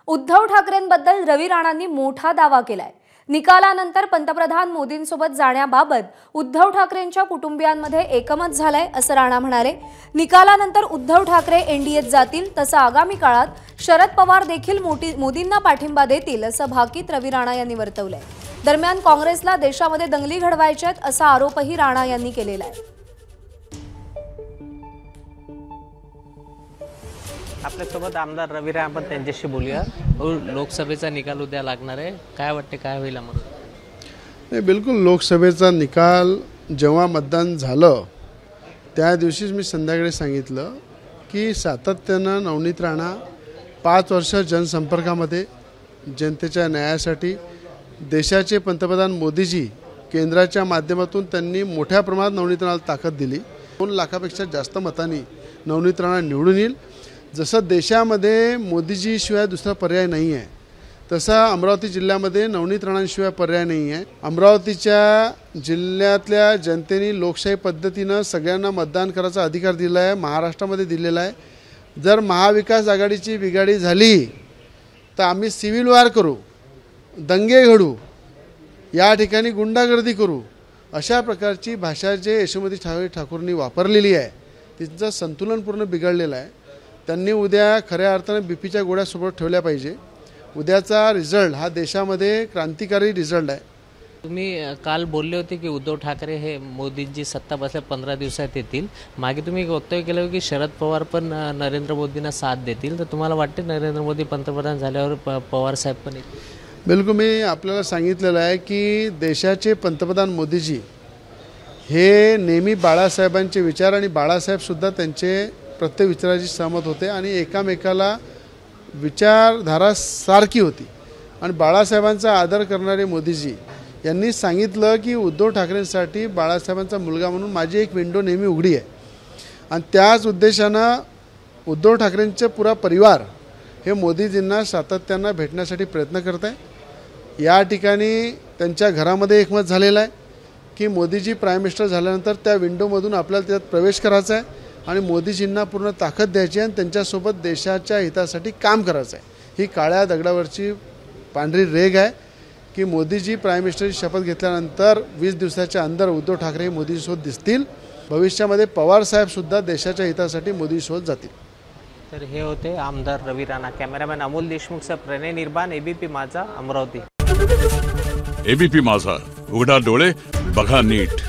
उद्धव ठाकरेंबद्दल रवी राणांनी मोठा दावा केलाय। निकालानंतर पंतप्रधान मोदींसोबत जाण्याबाबत उद्धव ठाकरेंच्या कुटुंबियांमध्ये एकमत झालंय असं राणा म्हणाले। निकालानंतर उद्धव ठाकरे एनडीएत जातील तसं आगामी काळात शरद पवार देखील मोदींना पाठिंबा देतील असं भाकीत रवी राणा यांनी वर्तवलंय। दरम्यान काँग्रेसला देशामध्ये दंगली घडवायच्यात असा आरोपही राणा यांनी केलेला आहे। आपल्यासोबत आमदार रवी राणा आपण त्यांच्याशी बोलूया। लोकसभेचा निकाल उद्या लागणार आहे, काय वाटते काय होईल आम्हाला? नाही, बिलकुल लोकसभेचा निकाल जेव्हा मतदान झालं त्या दिवशीच मी संध्याकाळी सांगितलं की सातत्यानं नवनीत राणा 5 वर्ष जनसंपर्कामध्ये जनतेच्या न्यायासाठी देशाचे पंतप्रधान मोदीजी केंद्राच्या माध्यमातून त्यांनी मोठ्या प्रमाणात नवनीत राणाला ताकद दिली। 2 लाखापेक्षा जास्त मतांनी नवनीत राणा निवडून येईल। जसं देशामध्ये मोदीजीशिवाय दुसरा पर्याय नाही आहे तसा अमरावती जिल्ह्यामध्ये नवनीत राणांशिवाय पर्याय नाही आहे। अमरावतीच्या जिल्ह्यातल्या जनतेने लोकशाही पद्धतीनं सगळ्यांना मतदान करायचा अधिकार दिला आहे, महाराष्ट्रामध्ये दिलेला आहे। जर महाविकास आघाडीची बिघाडी झाली तर आम्ही सिव्हिल वॉर करू, दंगे घडू, या ठिकाणी गुंडागर्दी करू, अशा प्रकारची भाषा जे यशोमती ठाकूरनी वापरलेली आहे तिचं संतुलन पूर्ण बिघडलेलं आहे। त्यांनी उद्या खऱ्या अर्थानं बीपीच्या गोळ्यासोबत ठेवल्या पाहिजे। उद्याचा रिझल्ट हा देशामध्ये क्रांतिकारी रिझल्ट आहे। तुम्ही काल बोलले होते की उद्धव ठाकरे हे मोदींची सत्ता बसल्या 15 दिवसात येतील। मागे तुम्ही एक वक्तव्य केलं की शरद पवार पण नरेंद्र मोदींना साथ देतील, तर तुम्हाला वाटते नरेंद्र मोदी पंतप्रधान झाल्यावर पवार साहेब पण येतील? बिलकुल, मी आपल्याला सांगितलेलं आहे की देशाचे पंतप्रधान मोदीजी हे नेहमी बाळासाहेबांचे विचार आणि बाळासाहेबसुद्धा त्यांचे प्रत्येक विचाराची सहमत होते आणि एकामेकाला विचारधारा सारखी होती। आणि बाळासाहेबांचा आदर करणारे मोदीजी यांनी सांगितलं की उद्धव ठाकरेंसाठी बाळासाहेबांचा मुलगा म्हणून माझी एक विंडो नेहमी उघडी आहे। आणि त्याच उद्देशानं उद्धव ठाकरेंचे पुरा परिवार हे मोदीजींना सातत्यानं भेटण्यासाठी प्रयत्न करत आहे। या ठिकाणी त्यांच्या घरामध्ये एकमत झालेलं आहे की मोदीजी प्राईम मिनिस्टर झाल्यानंतर त्या विंडोमधून आपल्याला त्यात प्रवेश करायचा आहे आणि मोदीजींना पूर्ण ताकद द्यायची आणि त्यांच्यासोबत देशाच्या हितासाठी काम करायचं आहे। ही काळ्या दगडावरची पांढरी रेघ आहे की मोदीजी प्राईम मिनिस्टरची शपथ घेतल्यानंतर 20 दिवसाच्या अंदर उद्धव ठाकरे मोदीसोबत दिसतील। भविष्यामध्ये पवार साहेबसुद्धा देशाच्या हितासाठी मोदीसोबत जातील। तर हे होते आमदार रवी राणा। कॅमेरामॅन अमोल देशमुखचा प्रणय निर्बाण, एबीपी माझा, अमरावती। एबीपी माझा, उघडा डोळे बघा नीट।